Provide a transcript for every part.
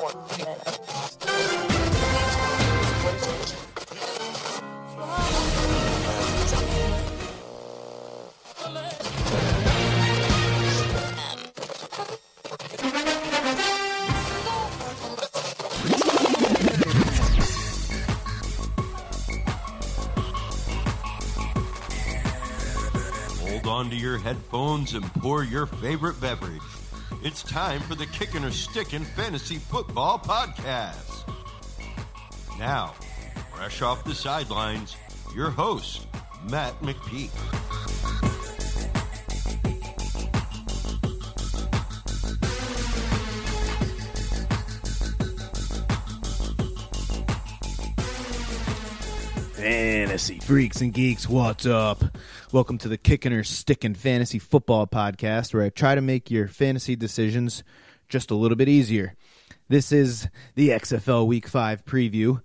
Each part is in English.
Onto your headphones and pour your favorite beverage. It's time for the Kickin' or Stickin' Fantasy Football Podcast. Now, fresh off the sidelines, your host, Matt McPeak. Fantasy freaks and geeks, what's up? Welcome to the Kickin' or Stickin' Fantasy Football Podcast, where I try to make your fantasy decisions just a little bit easier. This is the XFL Week 5 preview.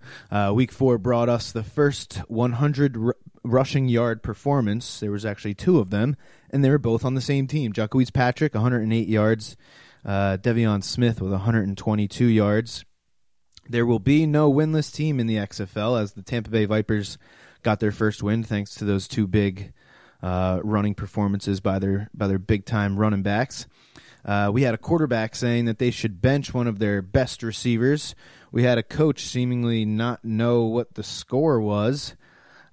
Week 4 brought us the first 100 rushing yard performance. There was actually two of them, and they were both on the same team. Jacquizz Patrick, 108 yards. Devion Smith with 122 yards. There will be no winless team in the XFL as the Tampa Bay Vipers got their first win thanks to those two big running performances by their big-time running backs. We had a quarterback saying that they should bench one of their best receivers. We had a coach seemingly not know what the score was.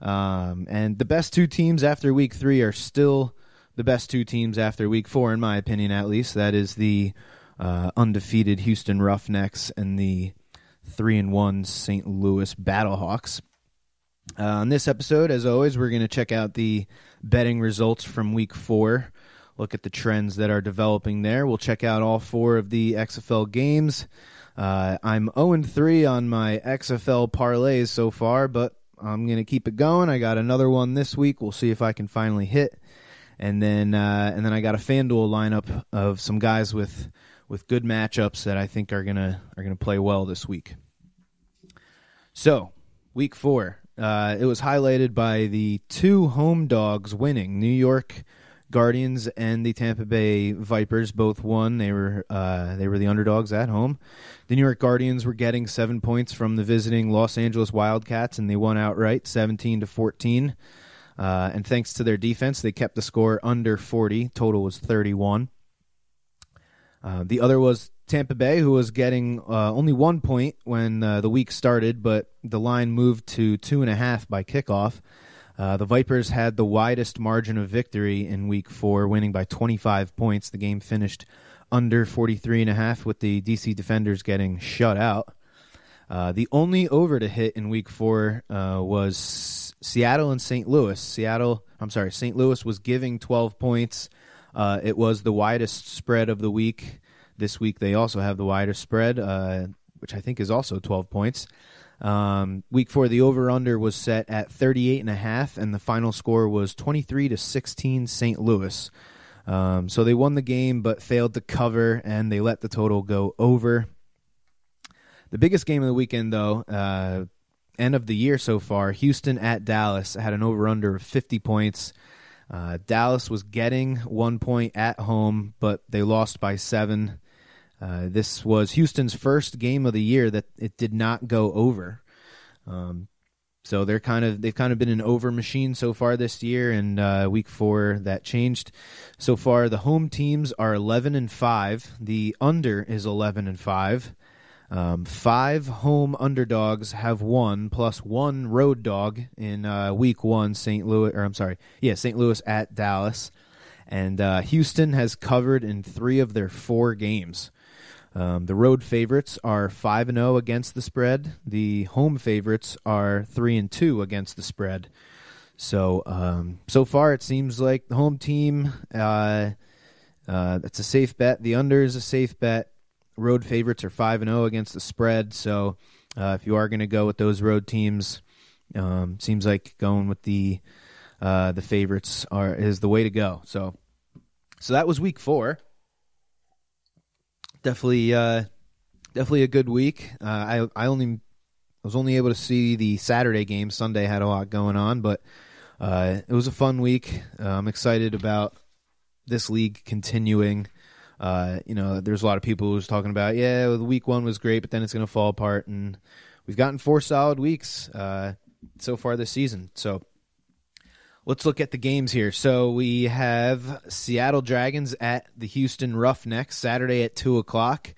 And the best two teams after Week 3 are still the best two teams after Week 4, in my opinion at least. That is the undefeated Houston Roughnecks and the 3-1 St. Louis Battlehawks. On this episode, as always, we're going to check out the betting results from Week 4, look at the trends that are developing there. We'll check out all four of the XFL games. I'm 0-3 on my XFL parlays so far, but I'm going to keep it going. I got another one this week. We'll see if I can finally hit. And then I got a FanDuel lineup of some guys with good matchups that I think are gonna play well this week. So, Week 4, it was highlighted by the two home dogs winning. New York Guardians and the Tampa Bay Vipers both won. They were the underdogs at home. The New York Guardians were getting 7 points from the visiting Los Angeles Wildcats, and they won outright, 17-14. And thanks to their defense, they kept the score under 40. Total was 31. The other was Tampa Bay, who was getting only 1 point when the week started, but the line moved to 2.5 by kickoff. The Vipers had the widest margin of victory in Week 4, winning by 25 points. The game finished under 43.5, with the DC Defenders getting shut out. The only over to hit in Week 4 was Seattle and St. Louis. St. Louis was giving 12 points. It was the widest spread of the week. This week they also have the widest spread, which I think is also 12 points. Week 4, the over-under was set at 38.5, and the final score was 23-16 St. Louis. So they won the game but failed to cover, and they let the total go over. The biggest game of the weekend, though, end of the year so far, Houston at Dallas had an over-under of 50 points. Dallas was getting 1 point at home, but they lost by 7. This was Houston's first game of the year that it did not go over. So they've kind of been an over machine so far this year, and Week 4 that changed. So far, the home teams are 11-5. The under is 11-5. 5 home underdogs have won, plus 1 road dog in Week 1. St. Louis at Dallas, and Houston has covered in 3 of their 4 games. The road favorites are 5-0 against the spread. The home favorites are 3-2 against the spread. So so far it seems like the home team, it's a safe bet. The under is a safe bet. Road favorites are 5-0 against the spread. So if you are going to go with those road teams, seems like going with the favorites is the way to go. So that was Week 4. Definitely a good week. I was only able to see the Saturday game. Sunday had a lot going on, but it was a fun week. I'm excited about this league continuing. There's a lot of people who's talking about, week one was great, but then it's going to fall apart. And we've gotten 4 solid weeks so far this season. So let's look at the games here. So we have Seattle Dragons at the Houston Roughnecks Saturday at 2:00.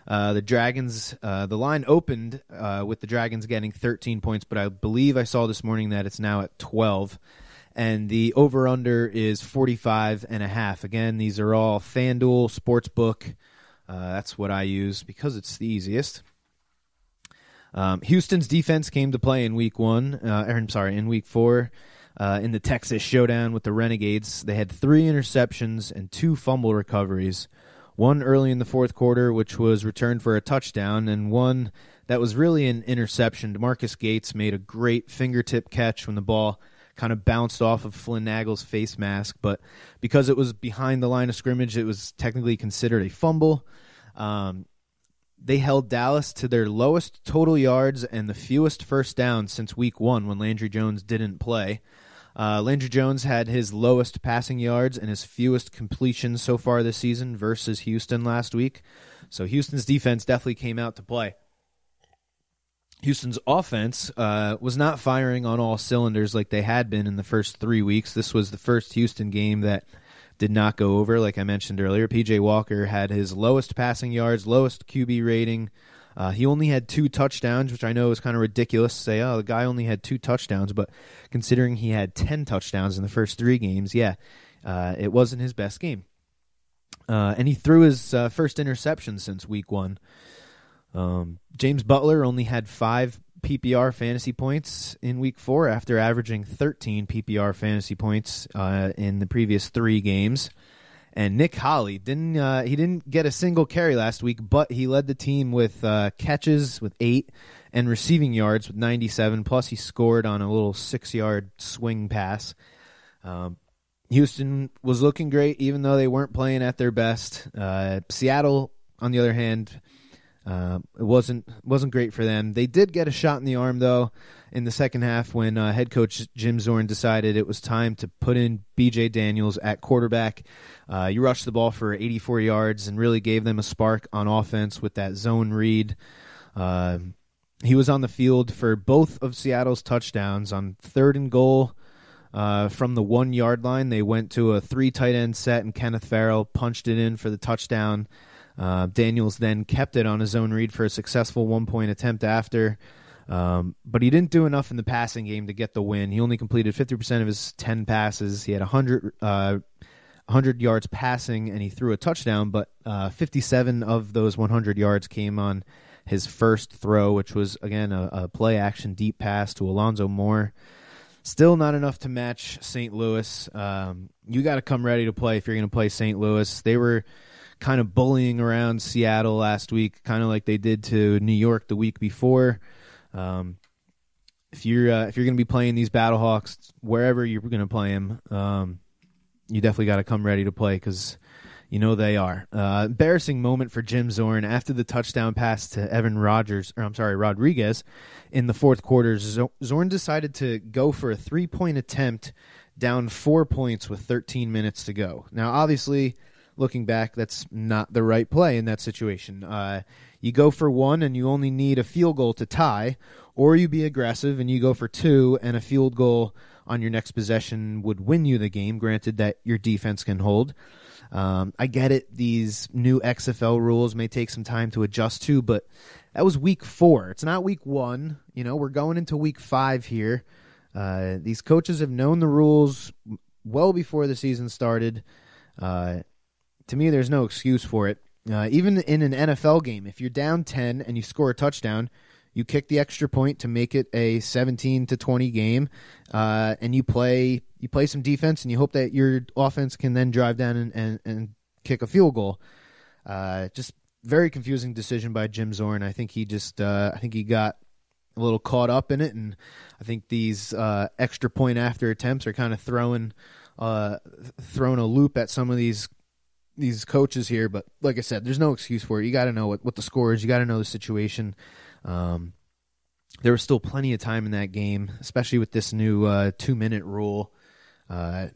The Dragons, the line opened with the Dragons getting 13 points, but I believe I saw this morning that it's now at 12. And the over-under is 45.5. Again, these are all FanDuel Sportsbook. That's what I use because it's the easiest. Houston's defense came to play in week 4. In the Texas Showdown with the Renegades. They had 3 interceptions and 2 fumble recoveries. One early in the fourth quarter, which was returned for a touchdown, and one that was really an interception. DeMarcus Gates made a great fingertip catch when the ball kind of bounced off of Flynn Nagel's face mask, but because it was behind the line of scrimmage, it was technically considered a fumble. They held Dallas to their lowest total yards and the fewest first downs since week 1 when Landry Jones didn't play. Landry Jones had his lowest passing yards and his fewest completions so far this season versus Houston last week. So Houston's defense definitely came out to play. Houston's offense was not firing on all cylinders like they had been in the first 3 weeks. This was the first Houston game that did not go over, like I mentioned earlier. P.J. Walker had his lowest passing yards, lowest QB rating. He only had 2 touchdowns, which I know is kind of ridiculous to say, the guy only had 2 touchdowns, but considering he had 10 touchdowns in the first 3 games, it wasn't his best game. And he threw his first interception since week 1. James Butler only had 5 PPR fantasy points in week 4 after averaging 13 PPR fantasy points in the previous 3 games. And Nick Holley didn't get a single carry last week, but he led the team with catches with 8 and receiving yards with 97. Plus, he scored on a little 6-yard swing pass. Houston was looking great, even though they weren't playing at their best. Seattle, on the other hand, it wasn't great for them. They did get a shot in the arm, though, in the second half when head coach Jim Zorn decided it was time to put in B.J. Daniels at quarterback. He rushed the ball for 84 yards and really gave them a spark on offense with that zone read. He was on the field for both of Seattle's touchdowns. On 3rd and goal from the 1-yard line, they went to a 3 tight end set, and Kenneth Farrell punched it in for the touchdown. Daniels then kept it on a zone read for a successful 1-point attempt after. But he didn't do enough in the passing game to get the win. He only completed 50% of his 10 passes. He had 100 yards passing, and he threw a touchdown, but 57 of those 100 yards came on his first throw, which was, again, a play-action deep pass to Alonzo Moore. Still not enough to match St. Louis. You got to come ready to play if you're going to play St. Louis. They were kind of bullying around Seattle last week, kind of like they did to New York the week before. If you're going to be playing these Battlehawks, wherever you're going to play them, you definitely got to come ready to play because you know they are. Embarrassing moment for Jim Zorn after the touchdown pass to Rodriguez in the fourth quarter. Zorn decided to go for a 3-point attempt down 4 points with 13 minutes to go. Now, obviously, looking back, that's not the right play in that situation. You go for 1 and you only need a field goal to tie, or you be aggressive and you go for 2 and a field goal on your next possession would win you the game, granted that your defense can hold. I get it. These new XFL rules may take some time to adjust to, but that was week 4. It's not week 1. We're going into week 5 here. These coaches have known the rules well before the season started. To me, there's no excuse for it. Even in an NFL game, if you're down 10 and you score a touchdown, you kick the extra point to make it a 17-20 game, and you play some defense, and you hope that your offense can then drive down and kick a field goal. Just very confusing decision by Jim Zorn. I think he got a little caught up in it, and I think these extra point after attempts are kind of throwing a loop at some of these coaches here. But like I said, there's no excuse for it. You got to know what the score is. You got to know the situation. There was still plenty of time in that game, especially with this new 2-minute rule. I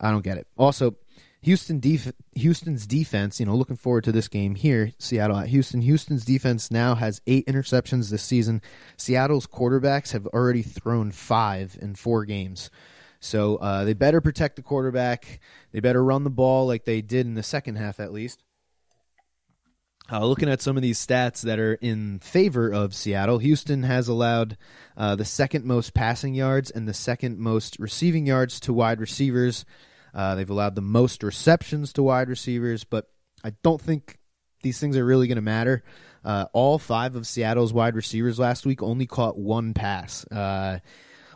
don't get it. Also, Houston's defense, looking forward to this game here, Seattle at Houston. Houston's defense now has 8 interceptions this season. Seattle's quarterbacks have already thrown 5 in 4 games. So they better protect the quarterback. They better run the ball like they did in the second half at least. Looking at some of these stats that are in favor of Seattle, Houston has allowed the second most passing yards and the second most receiving yards to wide receivers. They've allowed the most receptions to wide receivers, but I don't think these things are really going to matter. All 5 of Seattle's wide receivers last week only caught 1 pass.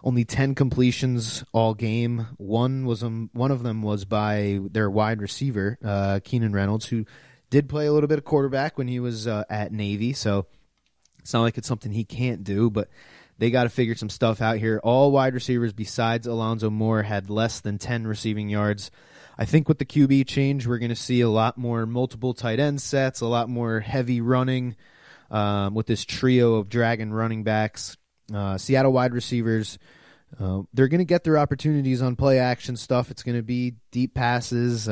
Only 10 completions all game. One of them was by their wide receiver, Keenan Reynolds, who did play a little bit of quarterback when he was at Navy, so it's not like it's something he can't do, but they got to figure some stuff out here. All wide receivers besides Alonzo Moore had less than 10 receiving yards. I think with the QB change, we're going to see a lot more multiple tight end sets, a lot more heavy running with this trio of dragon running backs. Seattle wide receivers, they're going to get their opportunities on play action stuff. It's going to be deep passes,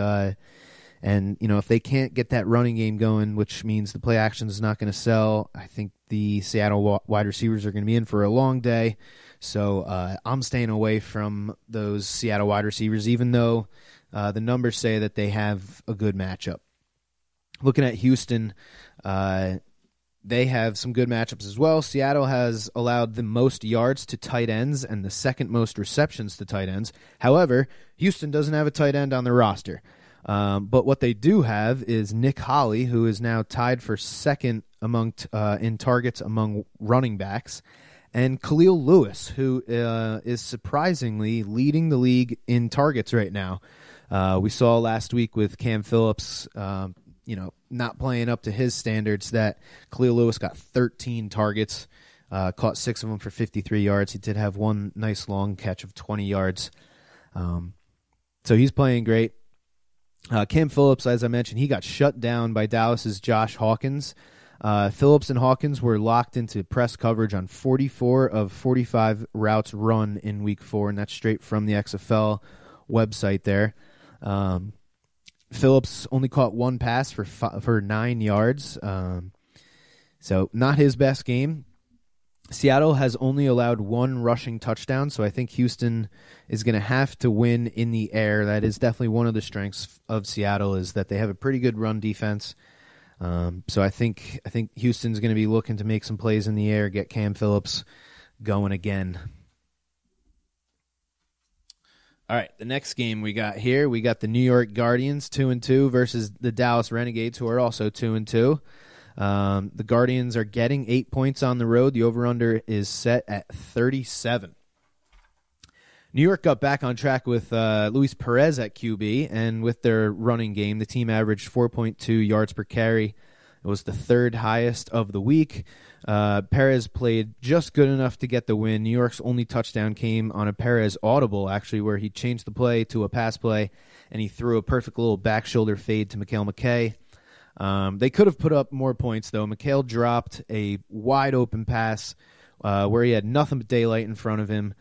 and, if they can't get that running game going, which means the play action is not going to sell, I think the Seattle wide receivers are going to be in for a long day. So I'm staying away from those Seattle wide receivers, even though the numbers say that they have a good matchup. Looking at Houston, they have some good matchups as well. Seattle has allowed the most yards to tight ends and the second most receptions to tight ends. However, Houston doesn't have a tight end on their roster. But what they do have is Nick Holley, who is now tied for second in targets among running backs, and Khalil Lewis, who is surprisingly leading the league in targets right now. We saw last week with Cam Phillips, not playing up to his standards, that Khalil Lewis got 13 targets, caught 6 of them for 53 yards. He did have one nice long catch of 20 yards. So he's playing great. Cam Phillips, as I mentioned, he got shut down by Dallas's Josh Hawkins. Phillips and Hawkins were locked into press coverage on 44 of 45 routes run in Week 4, and that's straight from the XFL website there. Phillips only caught 1 pass for 9 yards, so not his best game. Seattle has only allowed 1 rushing touchdown, so I think Houston is going to have to win in the air. That is definitely one of the strengths of Seattle, is that they have a pretty good run defense. So I think Houston's going to be looking to make some plays in the air, get Cam Phillips going again. All right, the next game we got here, we got the New York Guardians 2-2 versus the Dallas Renegades, who are also 2-2. The Guardians are getting 8 points on the road. The over-under is set at 37. New York got back on track with Luis Perez at QB, and with their running game, the team averaged 4.2 yards per carry. It was the 3rd highest of the week. Perez played just good enough to get the win. New York's only touchdown came on a Perez audible, actually, where he changed the play to a pass play, and he threw a perfect little back shoulder fade to Mikael McKay. They could have put up more points, though. McHale dropped a wide-open pass where he had nothing but daylight in front of him.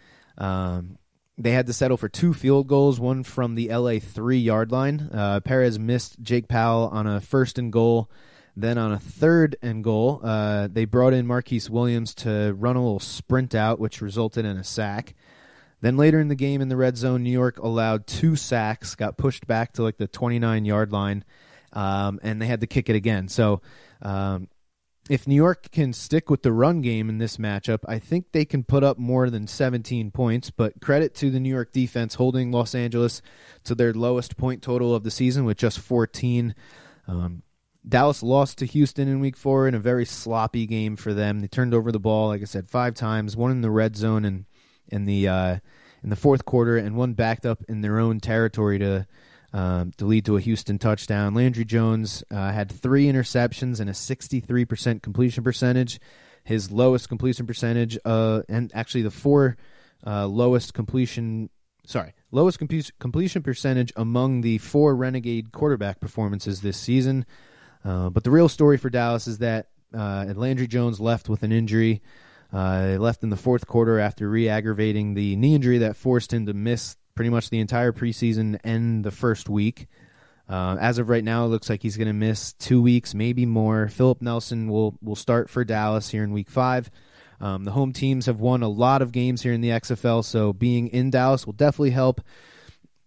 They had to settle for 2 field goals, one from the LA 3-yard line. Perez missed Jake Powell on a 1st and goal. Then on a 3rd and goal, they brought in Marquise Williams to run a little sprint out, which resulted in a sack. Then later in the game in the red zone, New York allowed 2 sacks, got pushed back to like the 29-yard line. And they had to kick it again. So if New York can stick with the run game in this matchup, I think they can put up more than 17 points. But credit to the New York defense holding Los Angeles to their lowest point total of the season with just 14. Dallas lost to Houston in Week 4 in a very sloppy game for them. They turned over the ball, like I said, 5 times, one in the red zone and in the fourth quarter, and one backed up in their own territory to lead to a Houston touchdown. Landry Jones had 3 interceptions and a 63% completion percentage. His lowest completion percentage, and actually the 4 lowest completion percentage among the 4 Renegade quarterback performances this season. But the real story for Dallas is that Landry Jones left with an injury. He left in the fourth quarter after re-aggravating the knee injury that forced him to miss pretty much the entire preseason and the first week. As of right now, it looks like he's going to miss 2 weeks, maybe more. Philip Nelson will start for Dallas here in Week 5. The home teams have won a lot of games here in the XFL, so being in Dallas will definitely help.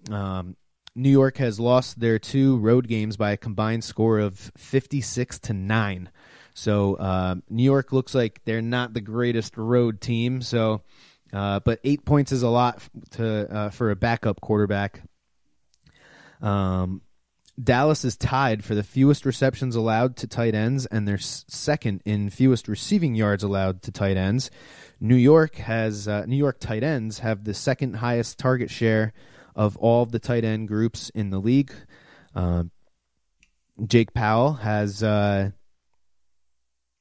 New York has lost their 2 road games by a combined score of 56-9. So New York looks like they're not the greatest road team. So, but 8 points is a lot for a backup quarterback. Dallas is tied for the fewest receptions allowed to tight ends, and they're second in fewest receiving yards allowed to tight ends. New York tight ends have the second highest target share of all of the tight end groups in the league. Jake Powell has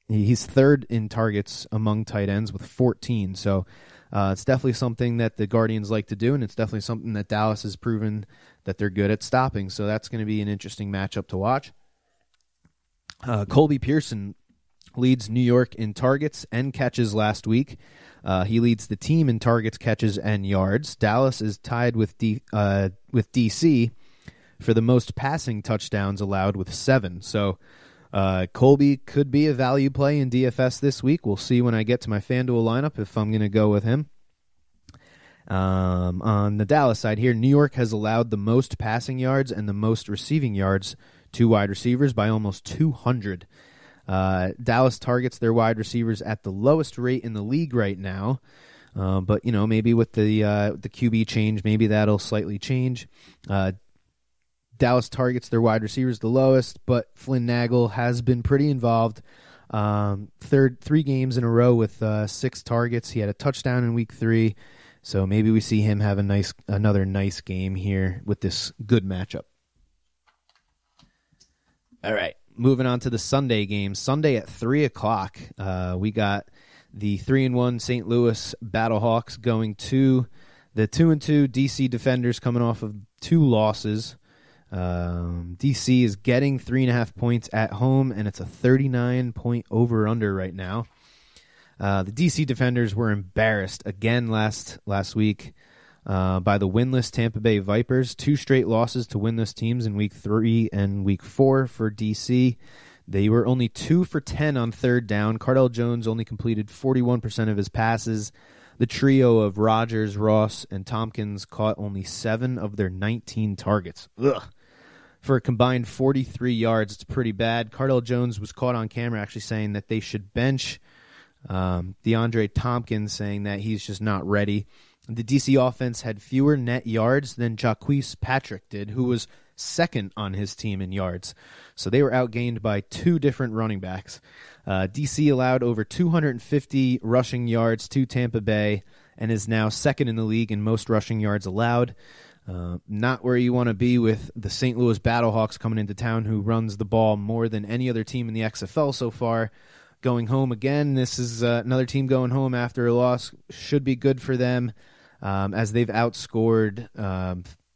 he's third in targets among tight ends with 14. So it's definitely something that the Guardians like to do, and it's definitely something that Dallas has proven that they're good at stopping. So that's going to be an interesting matchup to watch. Colby Pearson leads New York in targets and catches last week. He leads the team in targets, catches, and yards. Dallas is tied with DC for the most passing touchdowns allowed with 7. So Colby could be a value play in DFS this week. We'll see when I get to my FanDuel lineup if I'm going to go with him. On the Dallas side here, New York has allowed the most passing yards and the most receiving yards to wide receivers by almost 200. Dallas targets their wide receivers at the lowest rate in the league right now. But, maybe with the QB change, maybe that'll slightly change. Dallas targets their wide receivers the lowest, but Flynn Nagel has been pretty involved. 3 games in a row with 6 targets. He had a touchdown in week 3. So maybe we see him have another nice game here with this good matchup. All right, moving on to the Sunday game. Sunday at 3 o'clock, we got the 3-1 St. Louis Battlehawks going to the 2-2 DC Defenders coming off of 2 losses. DC is getting 3.5 points at home, and it's a 39-point over-under right now. The DC Defenders were embarrassed again last week by the winless Tampa Bay Vipers. 2 straight losses to winless teams in Week 3 and Week 4 for DC. They were only 2 for 10 on third down. Cardell Jones only completed 41% of his passes. The trio of Rodgers, Ross, and Tompkins caught only 7 of their 19 targets. Ugh. For a combined 43 yards, it's pretty bad. Cardell Jones was caught on camera actually saying that they should bench DeAndre Tompkins, saying that he's just not ready. The DC offense had fewer net yards than Jacquise Patrick did, who was second on his team in yards. So they were outgained by 2 different running backs. DC allowed over 250 rushing yards to Tampa Bay and is now second in the league in most rushing yards allowed. Not where you want to be with the St. Louis Battlehawks coming into town, who runs the ball more than any other team in the XFL so far. Going home again, this is another team going home after a loss. Should be good for them, as they've outscored.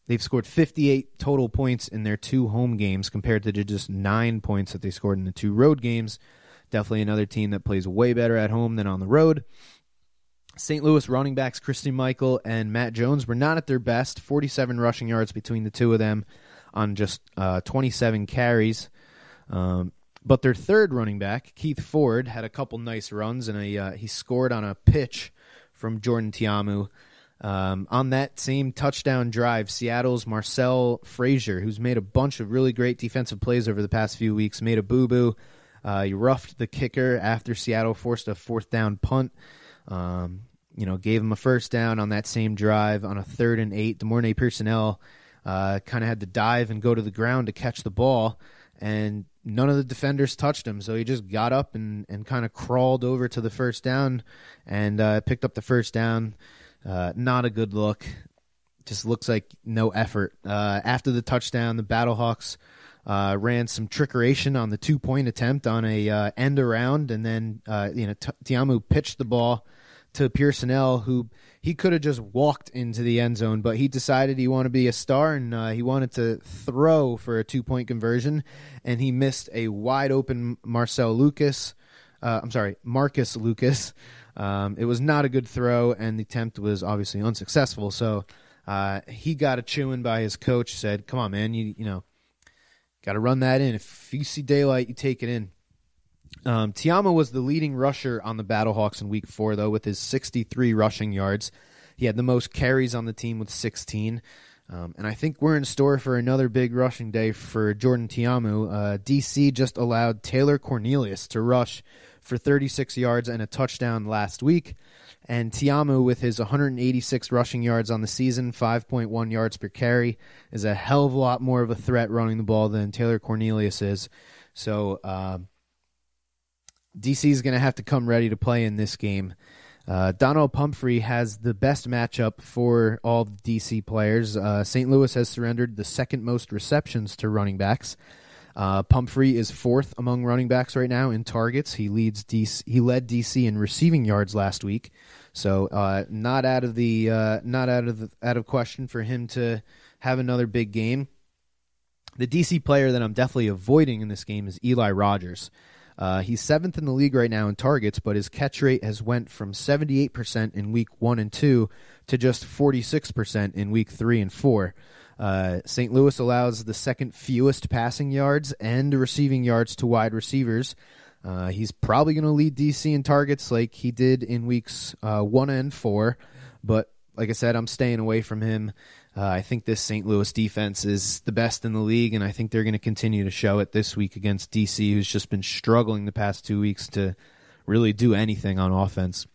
They've scored 58 total points in their 2 home games compared to just 9 points that they scored in the 2 road games. Definitely another team that plays way better at home than on the road. St. Louis running backs Christian Michael and Matt Jones were not at their best. 47 rushing yards between the 2 of them on just 27 carries. But their third running back, Keith Ford, had a couple nice runs, and he scored on a pitch from Jordan Tiamu. On that same touchdown drive, Seattle's Marcel Frazier, who's made a bunch of really great defensive plays over the past few weeks, made a boo-boo. He roughed the kicker after Seattle forced a 4th down punt. Gave him a first down on that same drive on a 3rd and 8. DeMornay Personnel kind of had to dive and go to the ground to catch the ball, and none of the defenders touched him, so he just got up and kind of crawled over to the first down and picked up the first down. Not a good look. Just looks like no effort. After the touchdown, the Battlehawks ran some trickeration on the 2-point attempt on a end around, and then Tiamu pitched the ball to Pearsonell, who he could have just walked into the end zone, but he decided he wanted to be a star, and he wanted to throw for a 2-point conversion, and he missed a wide open Marcus Lucas. It was not a good throw, and the attempt was obviously unsuccessful. So he got a chewing by his coach. Said, "Come on, man, you Got to run that in. If you see daylight, you take it in. Tiama was the leading rusher on the Battlehawks in Week 4, though, with his 63 rushing yards. He had the most carries on the team with 16. And I think we're in store for another big rushing day for Jordan Tiamu. DC just allowed Taylor Cornelius to rush for 36 yards and a touchdown last week. And Tiamu, with his 186 rushing yards on the season, 5.1 yards per carry, is a hell of a lot more of a threat running the ball than Taylor Cornelius is. So DC is going to have to come ready to play in this game. Donald Pumphrey has the best matchup for all the DC players. St. Louis has surrendered the second most receptions to running backs. Pumphrey is fourth among running backs right now in targets. He led DC in receiving yards last week, so not out of question for him to have another big game. The DC player that I'm definitely avoiding in this game is Eli Rogers. He's seventh in the league right now in targets, but his catch rate has went from 78% in week 1 and 2 to just 46% in week 3 and 4. St. Louis allows the second fewest passing yards and receiving yards to wide receivers. He's probably going to lead DC in targets like he did in weeks 1 and 4, but like I said, I'm staying away from him. I think this St. Louis defense is the best in the league, and I think they're going to continue to show it this week against DC, who's just been struggling the past 2 weeks to really do anything on offense.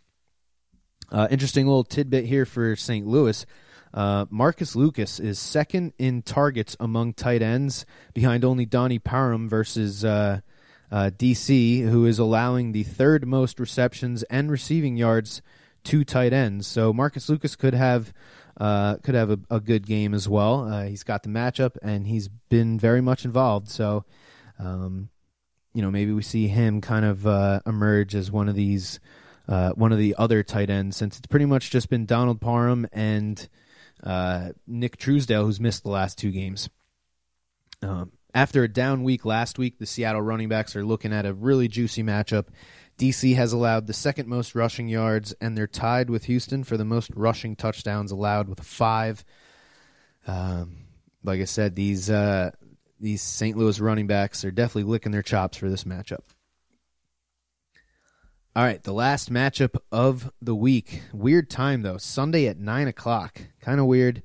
Interesting little tidbit here for St. Louis. Marcus Lucas is second in targets among tight ends, behind only Donnie Parham versus DC, who is allowing the third most receptions and receiving yards to tight ends. So Marcus Lucas could have a good game as well. He's got the matchup, and he's been very much involved. So, maybe we see him kind of emerge as one of the other tight ends, since it's pretty much just been Donald Parham and Nick Truesdale, who's missed the last 2 games. After a down week last week, the Seattle running backs are looking at a really juicy matchup. DC has allowed the second most rushing yards, and they're tied with Houston for the most rushing touchdowns allowed with 5. Like I said, these St. Louis running backs are definitely licking their chops for this matchup. All right, the last matchup of the week. Weird time, though. Sunday at 9 o'clock. Kind of weird.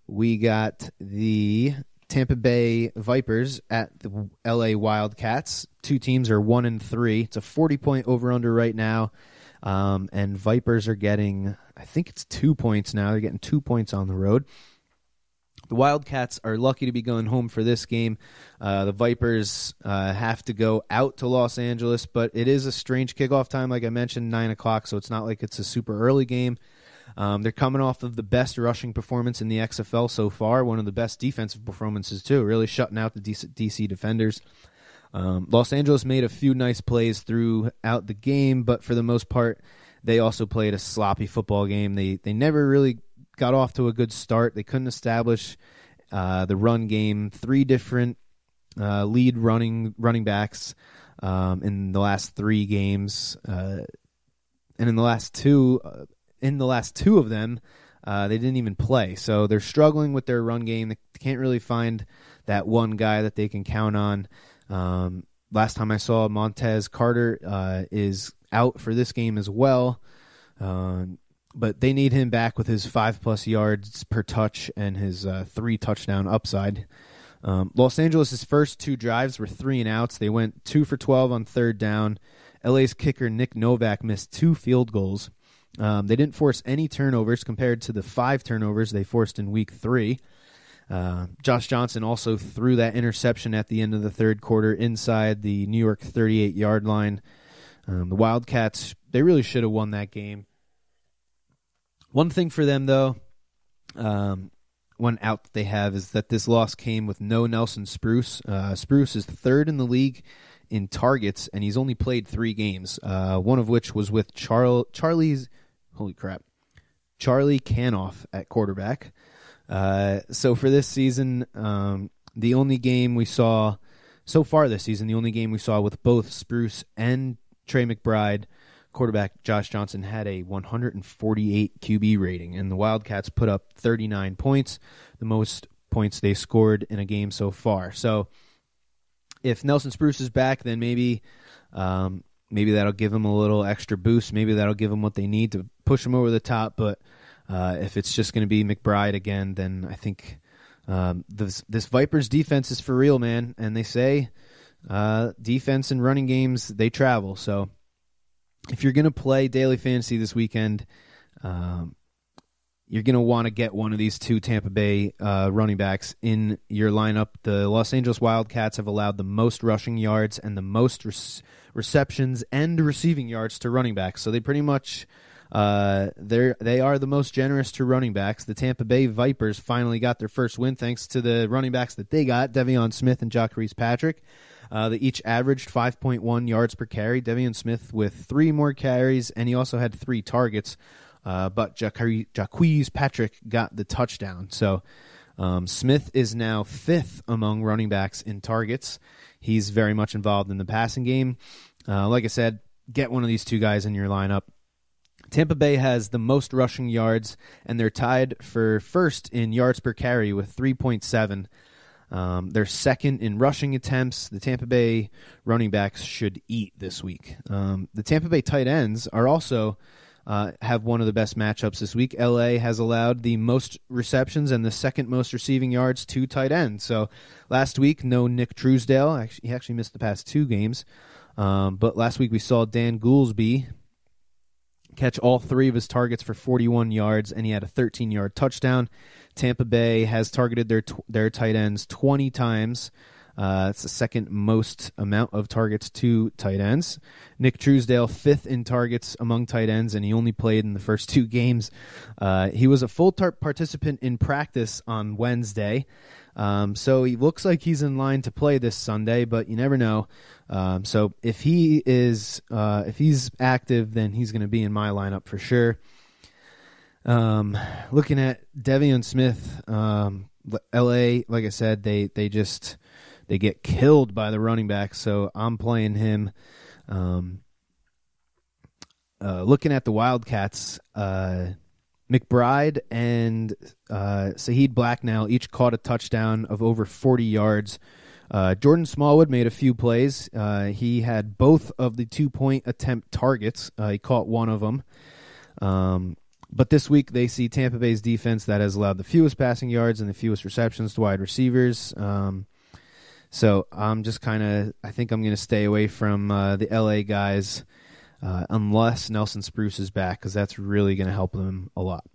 We got the Tampa Bay Vipers at the LA Wildcats. 2 teams are 1 and 3. It's a 40-point over-under right now. And Vipers are getting, I think it's 2 points now. They're getting 2 points on the road. The Wildcats are lucky to be going home for this game. The Vipers have to go out to Los Angeles, but it is a strange kickoff time, like I mentioned, 9 o'clock, so it's not like it's a super early game. They're coming off of the best rushing performance in the XFL so far, one of the best defensive performances too, really shutting out the DC defenders. Los Angeles made a few nice plays throughout the game, but for the most part, they also played a sloppy football game. They never really got off to a good start. They couldn't establish the run game. 3 different lead running backs in the last 3 games, and in the last two of them, they didn't even play. So they're struggling with their run game. They can't really find that one guy that they can count on. Last time I saw, Montez Carter is out for this game as well. But they need him back with his 5+ yards per touch and his 3 touchdown upside. Los Angeles' first 2 drives were 3 and outs. They went 2 for 12 on 3rd down. LA's kicker Nick Novak missed 2 field goals. They didn't force any turnovers compared to the 5 turnovers they forced in week 3. Josh Johnson also threw that interception at the end of the 3rd quarter inside the New York 38-yard line. The Wildcats, they really should have won that game. One thing for them, though, one out that they have is that this loss came with no Nelson Spruce. Spruce is 3rd in the league in targets, and he's only played 3 games, one of which was with Charlie Canoff at quarterback. So for this season, the only game we saw so far this season, the only game we saw with both Spruce and Trey McBride, quarterback Josh Johnson had a 148 QB rating, and the Wildcats put up 39 points, the most points they scored in a game so far. So if Nelson Spruce is back, then maybe that'll give them a little extra boost. Maybe that'll give them what they need to push them over the top. But if it's just going to be McBride again, then I think this Vipers defense is for real, man. And they say defense and running games, they travel. So if you're going to play daily fantasy this weekend, you're going to want to get one of these two Tampa Bay running backs in your lineup. The Los Angeles Wildcats have allowed the most rushing yards and the most receptions and receiving yards to running backs. So they pretty much they are the most generous to running backs. The Tampa Bay Vipers finally got their first win thanks to the running backs that they got, Devion Smith and Jacquizz Patrick. They each averaged 5.1 yards per carry. Devion Smith with 3 more carries, and he also had 3 targets. But Jacquizz Patrick got the touchdown. So Smith is now 5th among running backs in targets. He's very much involved in the passing game. Like I said, get one of these two guys in your lineup. Tampa Bay has the most rushing yards, and they're tied for first in yards per carry with 3.7. They're second in rushing attempts. The Tampa Bay running backs should eat this week. The Tampa Bay tight ends are also have one of the best matchups this week. LA has allowed the most receptions and the second most receiving yards to tight ends. So last week, no Nick Truesdale. He actually missed the past 2 games. But last week we saw Dan Goolsby catch all 3 of his targets for 41 yards, and he had a 13-yard touchdown. Tampa Bay has targeted their tight ends 20 times. It's the second most amount of targets to tight ends. Nick Truesdale, 5th in targets among tight ends, and he only played in the first 2 games. He was a full participant in practice on Wednesday, so he looks like he's in line to play this Sunday, but you never know. So if he's active, then he's going to be in my lineup for sure. Looking at Devion Smith, LA, like I said, they get killed by the running back, so I'm playing him. Looking at the Wildcats, McBride and Saheed Blacknell each caught a touchdown of over 40 yards. Jordan Smallwood made a few plays. He had both of the 2-point attempt targets. He caught one of them. But this week they see Tampa Bay's defense that has allowed the fewest passing yards and the fewest receptions to wide receivers. So I think I'm going to stay away from the LA guys unless Nelson Spruce is back, because that's really going to help them a lot.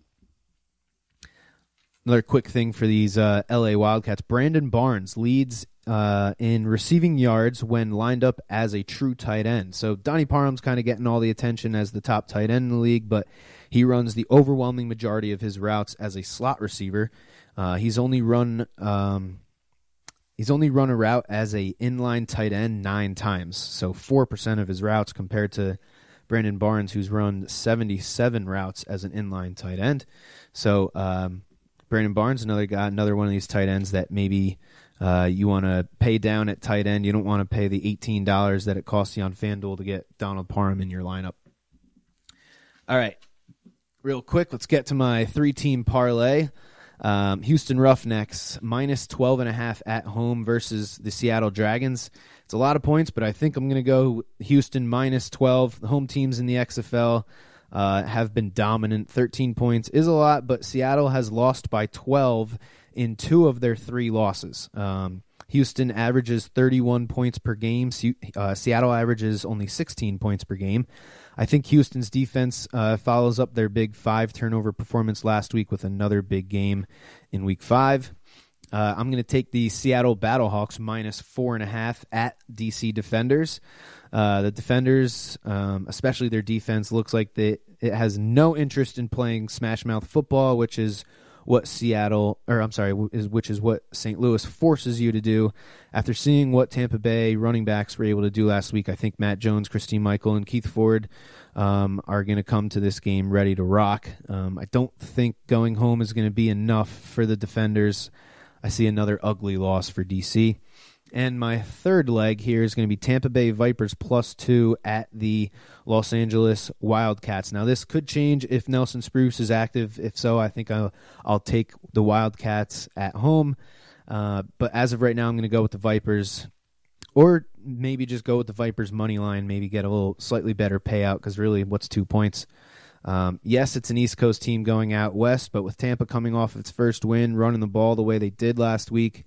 Another quick thing for these LA Wildcats, Brandon Barnes leads in receiving yards when lined up as a true tight end. So Donnie Parham's kind of getting all the attention as the top tight end in the league, but he runs the overwhelming majority of his routes as a slot receiver. He's only run a route as a inline tight end 9 times, so 4% of his routes, compared to Brandon Barnes, who's run 77 routes as an inline tight end. So Brandon Barnes, another one of these tight ends that maybe you want to pay down at tight end. You don't want to pay the $18 that it costs you on FanDuel to get Donald Parham in your lineup. All right, real quick, let's get to my 3-team parlay. Houston Roughnecks minus 12.5 at home versus the Seattle Dragons. It's a lot of points, but I think I'm going to go Houston minus 12. The home teams in the XFL have been dominant. 13 points is a lot, but Seattle has lost by 12 in 2 of their 3 losses. Houston averages 31 points per game. Seattle averages only 16 points per game. I think Houston's defense follows up their big 5-turnover performance last week with another big game in Week 5. I'm going to take the Seattle Battlehawks minus 4.5 at DC Defenders. The Defenders, especially their defense, looks like it has no interest in playing smash mouth football, which is what which is what St. Louis forces you to do. After seeing what Tampa Bay running backs were able to do last week, I think Matt Jones, Christine Michael, and Keith Ford are going to come to this game ready to rock. I don't think going home is going to be enough for the Defenders. I see another ugly loss for DC. And my third leg here is going to be Tampa Bay Vipers +2 at the Los Angeles Wildcats. Now, this could change if Nelson Spruce is active. If so, I think I'll take the Wildcats at home. But as of right now, I'm going to go with the Vipers. Or maybe just go with the Vipers money line, maybe get a little slightly better payout, because really, what's 2 points? Yes, it's an East Coast team going out west, but with Tampa coming off its first win, running the ball the way they did last week,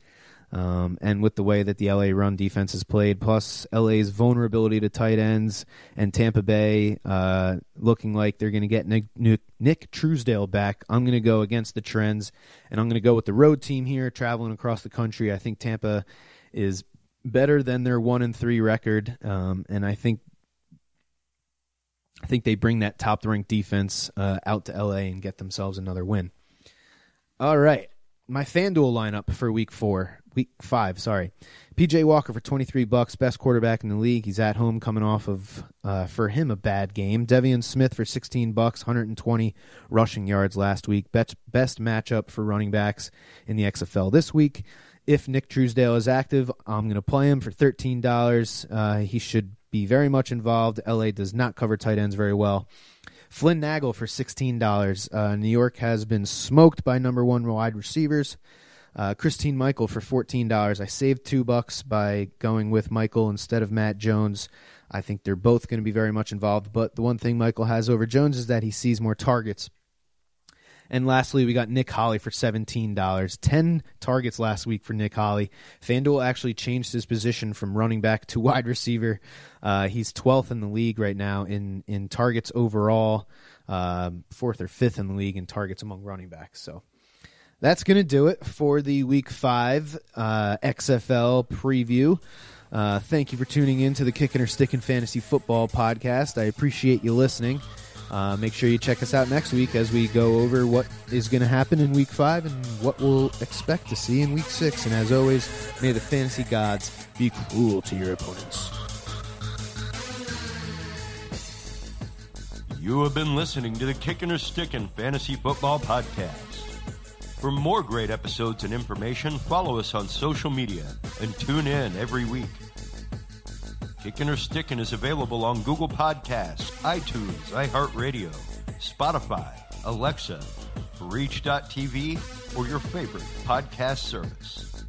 and with the way that the LA run defense has played, plus LA's vulnerability to tight ends, and Tampa Bay looking like they're going to get Nick Truesdale back, I'm going to go against the trends, and I'm going to go with the road team here, traveling across the country. I think Tampa is better than their 1-3 record, and I think they bring that top-ranked defense out to LA and get themselves another win. All right, my FanDuel lineup for Week 5. PJ Walker for $23, best quarterback in the league. He's at home, coming off of for him a bad game. Devion Smith for $16, 120 rushing yards last week. Best matchup for running backs in the XFL this week. If Nick Truesdale is active, I'm going to play him for $13. He should be very much involved. LA does not cover tight ends very well. Flynn Nagel for $16. New York has been smoked by number one wide receivers. Christine Michael for $14. I saved $2 by going with Michael instead of Matt Jones. I think they're both going to be very much involved, but the one thing Michael has over Jones is that he sees more targets. And lastly, we got Nick Holley for $17. 10 targets last week for Nick Holley. FanDuel actually changed his position from running back to wide receiver. He's 12th in the league right now in targets overall, 4th or 5th in the league in targets among running backs. So that's going to do it for the Week 5 XFL preview. Thank you for tuning in to the Kickin' or Stickin' Fantasy Football Podcast. I appreciate you listening. Make sure you check us out next week as we go over what is going to happen in Week 5 and what we'll expect to see in Week 6. And as always, may the fantasy gods be cruel to your opponents. You have been listening to the Kickin' or Stickin' Fantasy Football Podcast. For more great episodes and information, follow us on social media and tune in every week. Kickin' or Stickin' is available on Google Podcasts, iTunes, iHeartRadio, Spotify, Alexa, Reach.tv, or your favorite podcast service.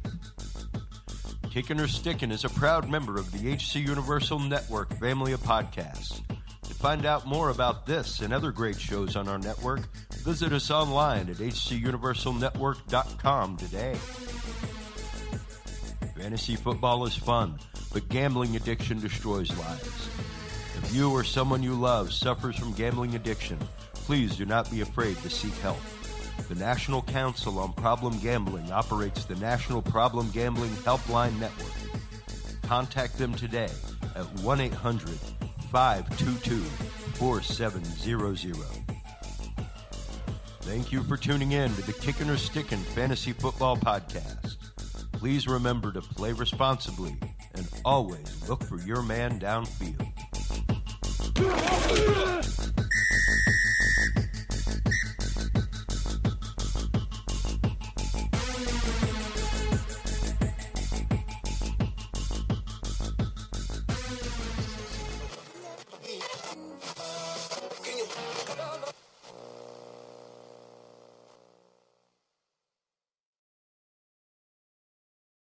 Kickin' or Stickin' is a proud member of the HC Universal Network family of podcasts. To find out more about this and other great shows on our network, visit us online at hcuniversalnetwork.com today. Fantasy football is fun, but gambling addiction destroys lives. If you or someone you love suffers from gambling addiction, please do not be afraid to seek help. The National Council on Problem Gambling operates the National Problem Gambling Helpline Network. Contact them today at 1-800-522-4700. Thank you for tuning in to the Kickin' or Stickin' Fantasy Football Podcast. Please remember to play responsibly and always look for your man downfield.